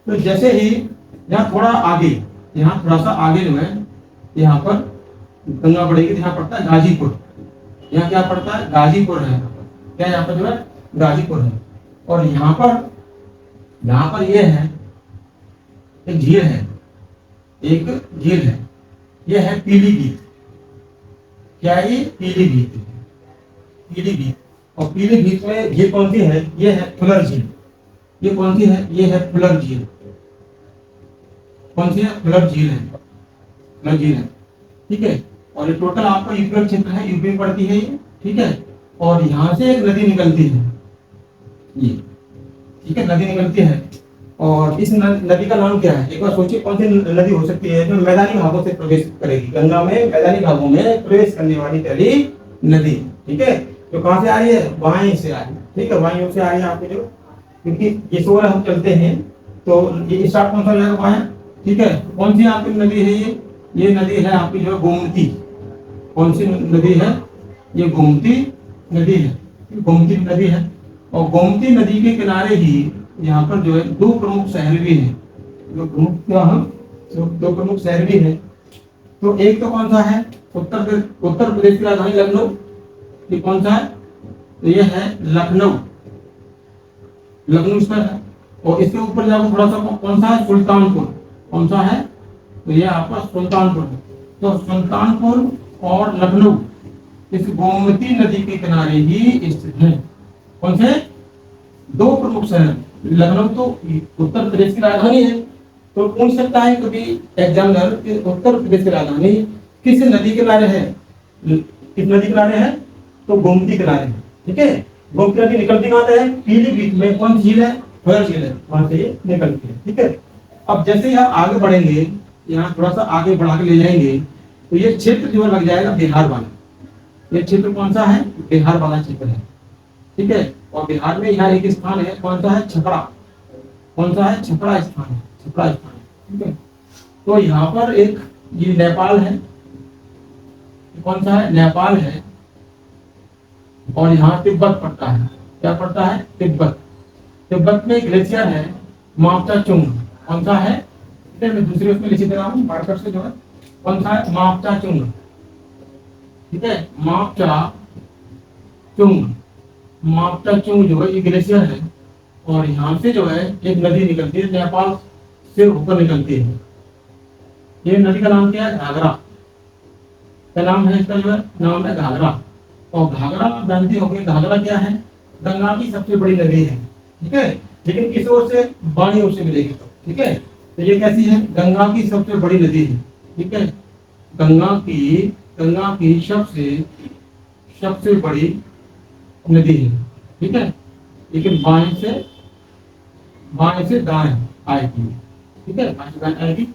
तो जैसे ही यहाँ थोड़ा आगे, यहाँ थोड़ा सा आगे जो है, यहाँ पर गंगा पड़ेगी, यहाँ पड़ता है गाजीपुर। यहाँ क्या पड़ता है? गाजीपुर है। क्या यहाँ पर जो है? गाजीपुर है। और यहाँ पर ये है एक झील है, एक झील है, ये है पीलीभीत। क्या है ये? पीलीभीत, पीलीभीत। और पीलीभीत में झील कौन सी है? ये है फुलर झील। ये कौन सी है? ये है फुलर झील। कौन सी है? फुलर झील है, फुलर झील है। ठीक है, और ये टोटल आपका यूपी क्षेत्र है, यूपी में पड़ती है ये। ठीक है, और यहाँ से एक नदी निकलती है ये। ठीक है, नदी निकलती है, और इस नदी का नाम क्या है? एक बार सोचिए कौन सी नदी हो सकती है जो मैदानी भागों से प्रवेश करेगी? गंगा में मैदानी भागों में प्रवेश करने वाली पहली नदी। ठीक है, जो कहाँ से आ रही है? वायु से आ रही है। ठीक है, वायु से आ रही है आपकी जो, क्योंकि ये सोलह हम चलते हैं, तो ये स्टार्ट कौन सा जाएगा? वायु। ठीक है, कौन सी आपकी नदी है ये? ये नदी है आपकी जो गोमती। कौन सी नदी है? ये गोमती नदी है, गोमती नदी है। और गोमती नदी के किनारे ही यहाँ पर जो है दो प्रमुख शहर भी हैं, जो प्रमुख क्या है? दो प्रमुख शहर भी हैं। तो एक तो कौन सा है? उत्तर प्रदेश की राजधानी लखनऊ। ये कौन सा है? तो ये है लखनऊ, लखनऊ इस पर है। और इसके ऊपर जाकर थोड़ा सा कौन सा है? सुल्तानपुर। कौन सा है? तो ये आपका सुल्तानपुर है। तो सुल्तानपुर और लखनऊ इस गोमती नदी के किनारे ही स्थित है। कौन से? दो प्रमुख शहर। लखनऊ तो उत्तर प्रदेश की राजधानी है, तो पूछ सकता है कभी एग्जामिनर कि उत्तर प्रदेश की राजधानी किस नदी के किनारे है? किस नदी किनारे है? तो गोमती किनारे है। ठीक है, गोमती नदी निकलती कहाँ से है? पीलीभीत में। कौन सी झील है? फुलर झील है, वहां से ये निकलती है। ठीक है, अब जैसे ही आप आगे बढ़ेंगे, यहाँ थोड़ा सा आगे बढ़ा के ले जाएंगे, तो ये क्षेत्र जो लग जाएगा बिहार वाला। ये क्षेत्र कौन सा है? बिहार वाला क्षेत्र है। ठीक है, और बिहार में यहाँ एक स्थान है, कौन सा है? छपरा। कौन सा है? छपरा स्थान है, छपरा स्थान है। ठीक है, तो यहाँ पर एक ये नेपाल है। कौन सा है? नेपाल है। और यहाँ तिब्बत पड़ता है। क्या पड़ता है? तिब्बत। तिब्बत में ग्लेशियर है मापचा चुंग। कौन सा है? मैं दूसरे उसमें लिख दे रहा हूँ मार्कर से जो है। कौन सा है? मापचा चुंग। ठीक है, मापचा चुंग, मापचा चुंग जो है ये ग्लेशियर है। और यहाँ से जो है एक नदी निकलती है, नेपाल से होकर निकलती है। ये नदी का नाम क्या है? घाघरा। क्या नाम है इसका? जो है नाम है घाघरा। और घाघरा जानते हो कि घाघरा क्या है? गंगा की सबसे बड़ी नदी है, ठीक है। लेकिन किस ओर से? बाईं ओर से मिलेगी तो, ठीक है। तो ये कैसी है? गंगा की सबसे बड़ी नदी है, ठीक है। गंगा की सबसे सबसे बड़ी नदी है, ठीक है। लेकिन बाएं से दाएं आएगी, ठीक है, बाएं से दाएं आएगी।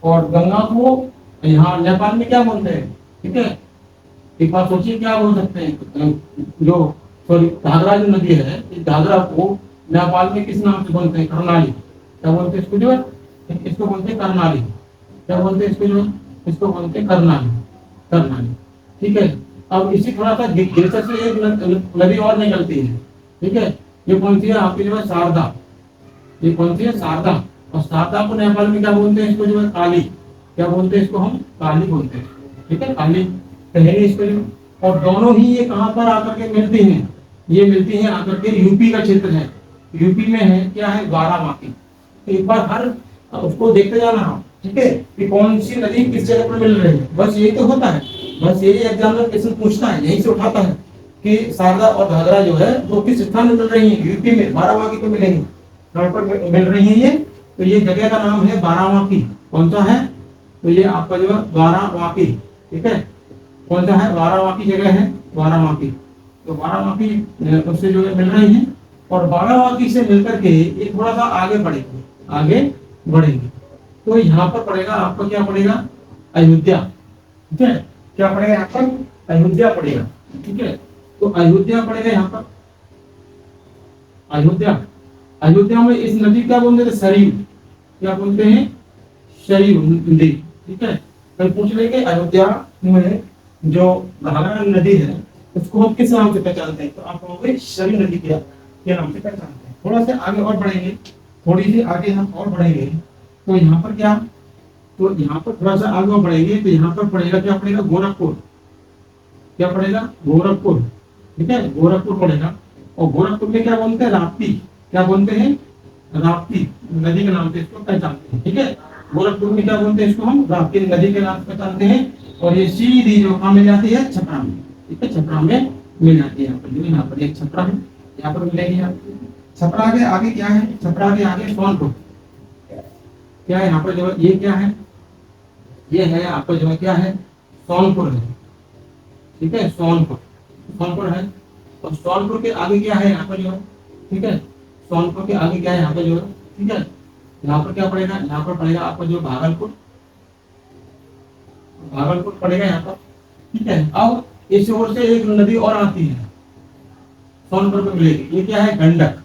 और गंगा को यहाँ नेपाल में क्या बोलते हैं? ठीक है, एक बात सोचिए क्या बोल सकते हैं? जो सॉरी घाघरा जो नदी है, इस घाघरा को नेपाल में किस नाम से बोलते हैं? कर्णाली। क्या बोलते हैं इसको? जो है इसको बोलते हैं कर्णाली। क्या बोलते हैं इसको? जो है इसको बोलते हैं कर्णाली। कर्णाली, ठीक है। अब इसी थोड़ा सा गिरसर से एक नदी और निकलती है, ठीक है। ये कौन सी है आपकी? जो है शारदा। ये कौन सी है? शारदा। और शारदा को नेपाल में क्या बोलते हैं? इसको जो है काली। क्या बोलते हैं इसको? हम काली बोलते हैं, ठीक है, काली कहेंगे इसको। और दोनों ही ये कहां पर आकर के मिलती हैं? ये मिलती हैं आकर के यूपी का क्षेत्र है। यूपी में है क्या है? बाराबांकी। तो एक बार हर उसको देखते जाना हम, ठीक है, कि कौन सी नदी किस जगह पर मिल रही है। बस यही तो होता है, बस यही एग्जाम में क्वेश्चन पूछता है, यहीं से उठाता है कि शारदा और घाघरा जो है वो किस स्थान में मिल रही है? यूपी में बाराबांकी पे मिलेंगी। कहां पर मिल रही है ये? तो ये जगह का नाम है बाराबांकी। कौन सा है? तो ये आपका जो है बाराबांकी, ठीक है। कौन सा है? बाराबांकी जगह है, बाराबांकी। तो बाराबांकी उससे जो है मिल रही है। और बाराबांकी से मिलकर के ये थोड़ा सा आगे बढ़ेंगे, आगे बढ़ेंगे। तो यहाँ पर पड़ेगा आपका, क्या पड़ेगा? अयोध्या, ठीक है। क्या पड़ेगा यहाँ पर? अयोध्या पड़ेगा, ठीक है। तो अयोध्या पड़ेगा यहाँ पर, अयोध्या। अयोध्या में इस नदी क्या बोलते थे? सरयू। क्या बोलते हैं? सरयू नदी, ठीक है। कल पूछ लेंगे अयोध्या में जो घाघरा नदी है उसको हम किस नाम से पहचानते हैं? तो आप कहोगे सरयू नदी के नाम से पहचानते हैं। थोड़ा सा आगे और बढ़ेंगे, थोड़ी सी आगे हम और बढ़ेंगे तो यहाँ पर क्या? तो यहाँ पर थोड़ा सा आगे और बढ़ेंगे तो यहाँ पर पड़ेगा, क्या पड़ेगा? गोरखपुर। क्या पड़ेगा? गोरखपुर, ठीक है, गोरखपुर पड़ेगा। और गोरखपुर में क्या बोलते हैं? राप्ती। क्या बोलते हैं? राप्ती नदी के नाम से इसको पहचानते हैं, ठीक है। गोरखपुर में क्या बोलते हैं इसको? हम राप्ती नदी के नाम से पहचानते हैं। और ये सीधी जो कहाँ मिल जाती है? छपरा में, ठीक है, छपरा में मिल जाती है। यहाँ पर यहाँ पर एक छपरा है, यहाँ पर मिलेगी आपको। छपरा के आगे क्या है? छपरा के आगे सोनपुर। क्या है यहाँ पर? जो ये क्या है? ये है आपका जो है क्या है? सोनपुर है, ठीक है, सोनपुर। सोनपुर है। और सोनपुर के आगे क्या है यहाँ पर? जो है, ठीक है, सोनपुर के आगे क्या है यहाँ पर? जो है, ठीक है, यहाँ पर क्या पड़ेगा? यहाँ पर पड़ेगा आपका जो भागलपुर। भागलपुर पड़ेगा यहाँ पर, ठीक है। अब इस ओर से एक नदी और आती है, सोनपुर पर मिलेगी। ये क्या है? गंडक।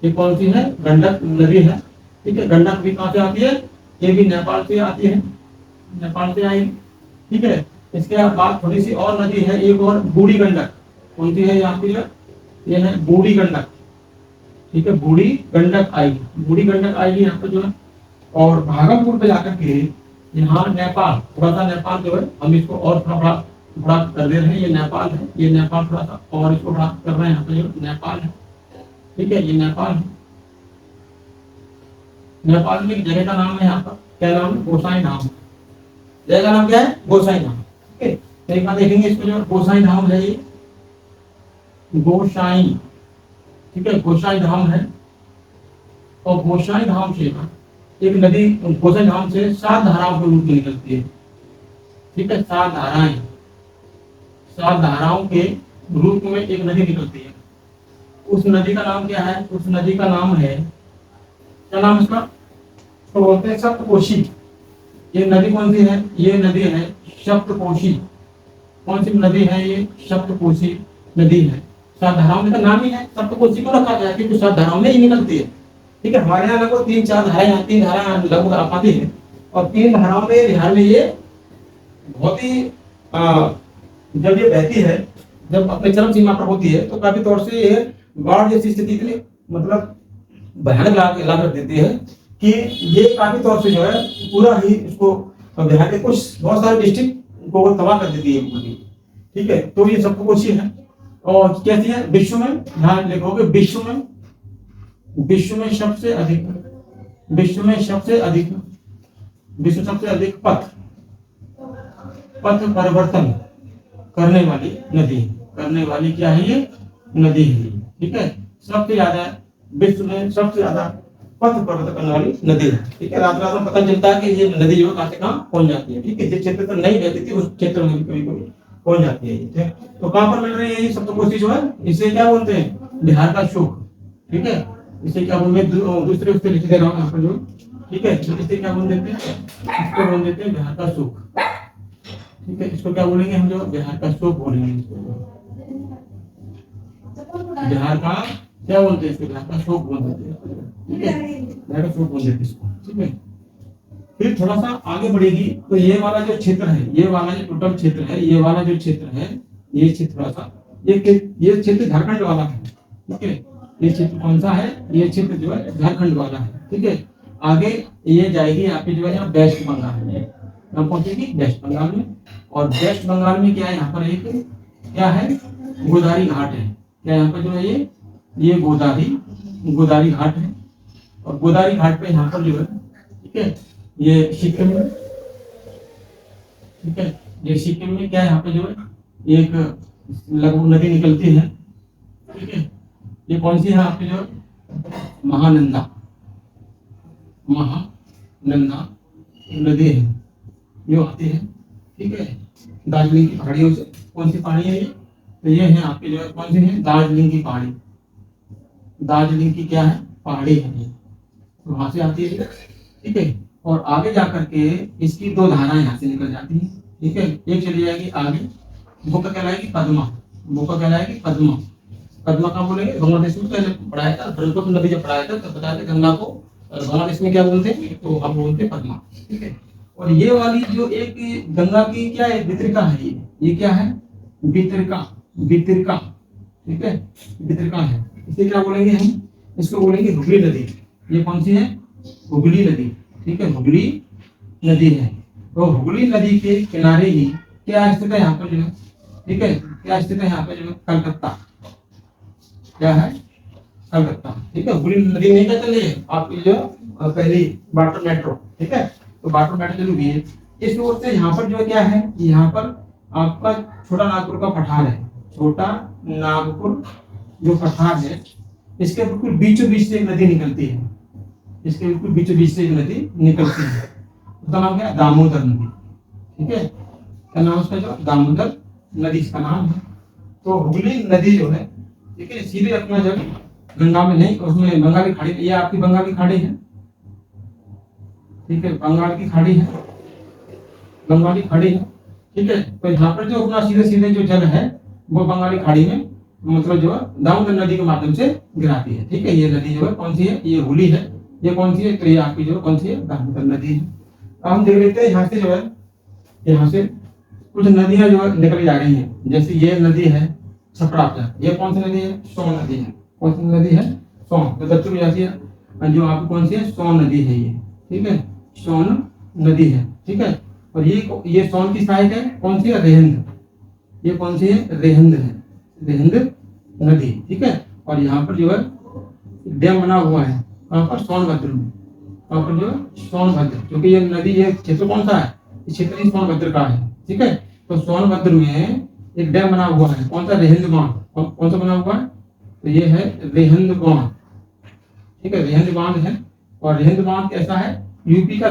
ये कौन सी है? गंडक नदी है, ठीक है। गंडक भी कहाँ से आती है? ये भी नेपाल से आती है, नेपाल से आएगी, ठीक है। इसके बाद थोड़ी सी और नदी है, एक और बूढ़ी गंडक। कौन सी है यहाँ की? ये है बूढ़ी गंडक, ठीक है, बूढ़ी गंडक आएगी, बूढ़ी गंडक आएगी यहाँ पर जो है। और भागलपुर पे जाकर के यहाँ नेपाल, थोड़ा सा नेपाल जो है हम इसको और थोड़ा बड़ा बड़ा कर दे रहे हैं। ये नेपाल है, ये नेपाल थोड़ा सा और इसको बड़ा कर रहे हैं, यहाँ पे जो नेपाल है, ठीक है, ये नेपाल है। नेपाल में एक जगह का नाम है यहाँ पर, क्या नाम है? गोसाई धाम। जगह का नाम क्या है? गोसाई धाम, ठीक है। तो एक बार देखेंगे इसको, जो गोसाई धाम है ये, गोसाई, ठीक है, गोसाई धाम है। और गोसाई धाम से एक नदी, गोसाई धाम से 7 धाराओं के रूप में निकलती है, ठीक है, 7 धाराएं, 7 धाराओं के रूप में एक नदी निकलती है। उस नदी का नाम क्या है? उस नदी का नाम है, क्या नाम इसका? तो बोलते हैं सप्तकोशी। ये नदी कौन सी है? ये नदी है सप्तकोशी। कौन सी नदी है ये? सप्तकोशी नदी है। 7 धाराओं में का नाम ही है सप्तकोशी को रखा गया क्योंकि 7 धाराओं में ही निकलती है, ठीक है। हमारे यहाँ लगभग 3-4 धाराएं, 3 धाराएं लगभग आती है। और 3 धाराओं में बिहार में ये बहुत ही जब ये बहती है, जब अपने चरम सीमा पर होती है तो काफी तौर से ये बाढ़ जैसी स्थिति के लिए मतलब भयानक ला कर देती है कि ये काफी तौर से जो है पूरा ही इसको बिहार के कुछ बहुत सारे डिस्ट्रिक्ट को तबाह कर देती है पूरी, ठीक है। तो ये सप्तकोशी है। और कैसी है? विश्व में, ध्यान लिखोगे, विश्व में सबसे अधिक, विश्व में सबसे अधिक, विश्व सबसे अधिक पथ पथ परिवर्तन करने वाली नदी, करने वाली क्या है ये नदी है, ठीक है। सबसे ज्यादा विश्व में सबसे ज्यादा पथ परिवर्तन करने वाली नदी है, ठीक है। रात रात में पता चलता है कि ये नदी जो कहाँ से कहाँ पहुंच जाती है, ठीक है। जिस क्षेत्र पर नहीं रहती थी उस क्षेत्र में कभी कभी पहुंच जाती है, ठीक है। तो कहाँ पर मिल रही है ये सब तो कोशिश जो है, इसे क्या बोलते हैं बिहार का सुख, ठीक है। इसे क्या बोलते हैं दूसरे उससे लिख दे रहा हूँ यहाँ पर जो, ठीक है। तो इसे क्या बोल देते हैं, इसको बोल देते हैं बिहार का सुख, ठीक है। इसको क्या बोलेंगे हम जो बिहार का सुख बोलेंगे इसको, बिहार का क्या बोलते हैं इसको, बिहार का शोक बोल देते हैं, ठीक है। बिहार का शोक बोल देते हैं इसको, ठीक है। फिर थोड़ा सा आगे बढ़ेगी तो ये वाला जो क्षेत्र है, ये वाला जो टोटल क्षेत्र है, ये वाला जो क्षेत्र है, ये क्षेत्र थोड़ा सा ये क्षेत्र झारखंड वाला है, ठीक है। ये क्षेत्र कौन सा है, ये क्षेत्र जो है झारखंड वाला है, ठीक है। आगे ये जाएगी आपकी जो है यहाँ वेस्ट बंगाल में, कहाँ पहुंचेगी वेस्ट बंगाल में। और वेस्ट बंगाल में क्या है, यहाँ पर एक क्या है गोदावरी घाट है, क्या यहाँ पर जो है ये गोदावरी घाट है। और गोदावरी घाट पे यहाँ पर जो है, ठीक है, ये सिक्किम में, ठीक है। ये सिक्किम में क्या है, यहाँ पे जो है एक लगभग नदी निकलती है, ठीक है। ये कौन सी है आपकी जो महानंदा नदी है, जो आती है, ठीक है, दार्जिलिंग की पहाड़ियों से। कौन सी पहाड़ी है ये, तो ये है आपकी जो है कौन सी है, दार्जिलिंग की पहाड़ी, दार्जिलिंग की क्या है पहाड़ी है ये, तो वहां से आती है, ठीक है। और आगे जाकर के इसकी दो धाराएं यहाँ से निकल जाती है, ठीक है। एक चली जाएगी आगे, वो क्या कहलाएगी पद्मा, वो क्या कहलाएगी पद्मा। पद्मा का बोलेंगे बांग्लादेश में पहले पढ़ाया था, ब्रह्मपुत्र नदी जब पढ़ाया था तब बताया था गंगा को बांग्लादेश में क्या बोलते हैं, तो हम बोलते हैं पद्मा, ठीक है। और ये वाली जो एक गंगा की क्या है वितरिका है, ये क्या है वितरिका, ठीक है, वितरिका है। इसे क्या बोलेंगे हम, इसको बोलेंगे हुगली नदी। ये कौन सी है, हुगली नदी, ठीक है, हुगली नदी है। तो हुगली नदी के किनारे ही क्या स्थित है यहाँ पर जो है, ठीक है, क्या स्थित है यहाँ पे जो है कलकत्ता, क्या है कलकत्ता, ठीक है। हुगली नदी नहीं क्या चल रही है आपकी जो पहली वाटर मेट्रो, ठीक है। तो वाटर मेट्रो चल रही है इस ओर से। यहाँ पर जो क्या है, यहाँ पर आपका छोटा नागपुर का पठार है, छोटा नागपुर जो पठार है, इसके बिल्कुल बीचों बीच से एक नदी निकलती है, इसके बिल्कुल बीचों बीच से एक नदी निकलती है, उसका नाम क्या है दामोदर नदी, ठीक है। क्या नाम उसका जो दामोदर नदी इसका नाम है। तो हुगली नदी जो है, ठीक है, सीधे अपना जब गंगा में नहीं, उसमें बंगाल की खाड़ी, ये आपकी बंगाल की खाड़ी है, ठीक है, बंगाल की खाड़ी है, बंगाली खाड़ी है, ठीक है। तो यहाँ पर जो अपना सीधे सीधे जो जल है वो बंगाली खाड़ी में मतलब जो है दामोदर नदी के माध्यम से गिराती है, ठीक है। ये नदी जो है कौन सी है, ये हुगली है। ये कौन सी है, तो ये आपकी जो कौन सी है दामोदर नदी है। अब हम देख लेते हैं यहाँ से जो है, यहाँ से कुछ नदियां जो है निकल जा रही हैं। जैसे ये नदी है छपरा, ये कौन सी नदी है, सोन नदी है। कौन सी नदी है, सोन, तो दक्षिण में जाती है जो आपकी कौन सी है, सोन नदी है ये, ठीक है, सोन नदी है, ठीक है। और ये सोन की सहायक है, कौन सी है, रेहंद, ये कौन सी है, रेहंद है, रेहंद नदी, ठीक है। और यहाँ पर जो है डैम बना हुआ है, वहाँ पर सोनभद्र में, वहाँ पर जो है सोनभद्र, क्योंकि ये नदी, ये क्षेत्र कौन सा है, इस क्षेत्र सोनभद्र का है, ठीक है। तो सोनभद्र में एक डैम बना हुआ है, कौन सा, रेहंद बांध। कौन सा बना हुआ है, तो ये है रेहंद बांध, ठीक है, रेहंद बांध है। और रेहंद बांध कैसा है, यूपी का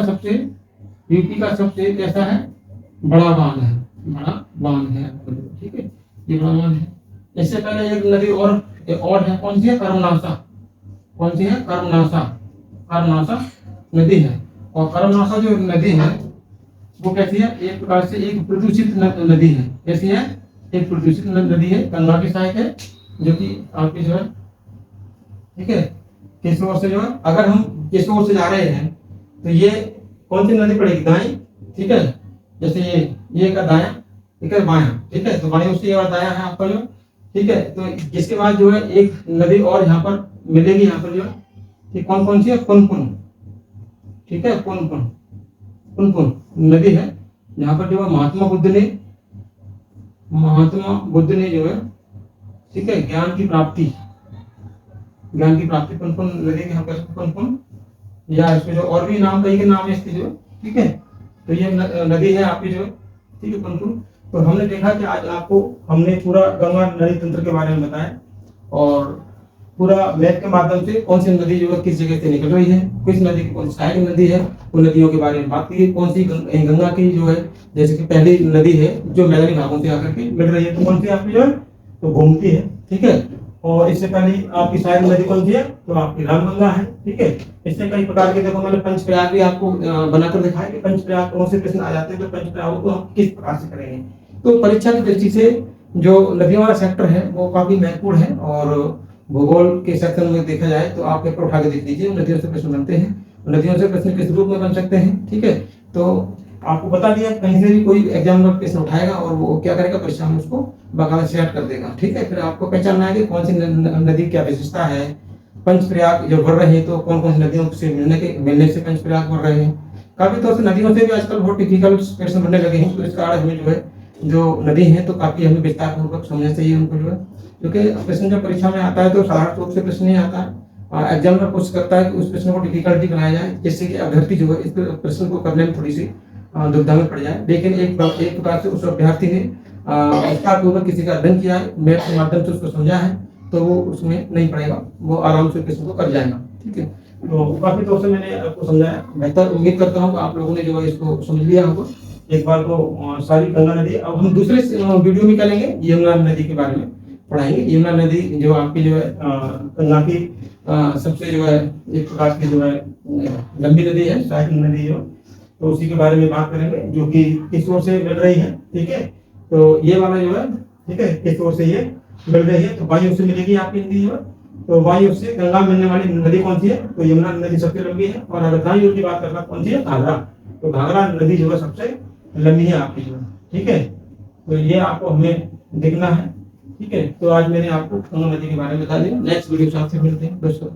सबसे कैसा है, बड़ा बांध है, बड़ा बांध है, ठीक है, ये बड़ा बांध है। इससे पहले एक नदी और है, कौन सी है, कर्मनासा, कौन सी है, कर्मनासा नदी है। और कर्मनासा जो नदी है वो कैसी है, एक प्रकार से एक प्रदूषित नदी है। कैसी है, एक प्रदूषित नदी है, गंगा की सहायक है, जो कि आपकी जो है, ठीक है, केशोर से जो है, अगर हम केशोर से जा रहे हैं तो ये कौन सी नदी पड़ेगी, दाएं, ठीक है। जैसे ये का दाया, ठीक है, बाया, ठीक है, तो बाएं उससे और दाया है आपका जो, ठीक है। तो इसके बाद जो है एक नदी और यहाँ पर मिलेगी, यहाँ पर जो है, ठीक, कौन सी है, पुनपुन, ठीक है, पुनपुन नदी है। यहाँ पर जो है महात्मा बुद्ध ने जो है, ठीक है, ज्ञान की प्राप्ति पुनपुन नदी के यहाँ पर पुनपुन, या इसके जो और भी नाम, कई के नाम है इसके जो, ठीक है। तो ये नदी है आपकी जो, ठीक है पंतु। तो हमने देखा कि आज आपको हमने पूरा गंगा नदी तंत्र के बारे में बताया और पूरा मैप के माध्यम से कौन सी नदी जो है किस जगह से निकल रही है, किस नदी की कौन सी साइड नदी है, उन नदियों के बारे में बात की, कौन सी गंगा की जो है, जैसे कि पहली नदी है जो मैदानी भागों से आकर के मिल रही है, तो कौन सी आपकी जो है तो गोमती है, ठीक है। और इससे पहले आपकी साइड नदी कौन सी है, तो आपकी रामगंगा है, ठीक है। इससे कई प्रकार के, देखो मैंने पंचप्रयाग भी आपको बनाकर दिखाया कि पंचप्रयाग कौन से प्रश्न आ जाते हैं, तो पंचप्रयाग को हम किस प्रकार से करेंगे। तो परीक्षा की दृष्टि से जो नदियों वाला सेक्टर है वो काफी महत्वपूर्ण है और भूगोल के सेक्शन में देखा जाए तो आप पेपर उठा के देख लीजिए, नदियों से प्रश्न बनते हैं, नदियों से प्रश्न किस रूप में बन सकते हैं, ठीक है। तो आपको बता दिया कहीं से भी कोई एग्जाम में प्रश्न उठाएगा और वो क्या करेगा, परीक्षा में उसको बाकायदा सेट कर देगा, ठीक है। फिर आपको पहचानना है कि कौन सी नदी क्या विशेषता है, पंचप्रयाग जो बढ़ रहे हैं तो कौन कौन सी नदियों से मिलने से पंचप्रयाग बढ़ रहे हैं। काफी तौर से नदियों से भी आजकल बहुत डिफिकल्ट प्रश्न बनने लगे हैं, तो इसका आज हमें जो है जो नदी है तो काफी हमें विस्तार पूर्वक समझना चाहिए उनको जो है, क्योंकि प्रश्न जब परीक्षा में आता है तो साधारण रूप से प्रश्न नहीं आता है, एग्जामिनर कोशिश करता है कि उस प्रश्न को डिफिकल्टी बनाया जाए जिससे कि अभ्यर्थी जो है इस प्रश्न को करने में थोड़ी सी दुविधा में पड़ जाए। लेकिन एक प्रकार से उस अभ्यर्थी ने विस्तार पूर्वक किसी का अध्ययन किया है, मैथ के माध्यम से उसको समझा है, तो वो उसमें नहीं पड़ेगा, वो आराम से प्रश्न को कर जाएगा, ठीक है। तो काफी तौर से मैंने आपको समझाया, बेहतर उम्मीद करता हूँ आप लोगों ने जो है इसको समझ लिया होगा एक बार तो सारी गंगा नदी। अब हम दूसरे वीडियो में क्या लेंगे, यमुना नदी के बारे में पढ़ाएंगे। यमुना नदी जो आपकी जो है गंगा की सबसे जो है एक प्रकार की जो है लंबी नदी है, सहायक नदी जो, तो उसी के बारे में बात करेंगे जो कि किस ओर से मिल रही है, ठीक है। तो ये वाला जो है, ठीक है, किस ओर से ये मिल रही है, तो वायु से मिलेगी आपकी नदी जो है। तो वायु से गंगा मिलने वाली नदी कौन सी है, तो यमुना नदी सबसे लंबी है। और अगर दाईं ओर की बात करना कौन सी है, घाघरा, तो घाघरा नदी जो है सबसे लंबी है आपकी जो, ठीक है। तो ये आपको हमें देखना है, ठीक है। तो आज मैंने आपको गंगा नदी के बारे में बता दिया। नेक्स्ट वीडियो से आपसे मिलते हैं दोस्तों।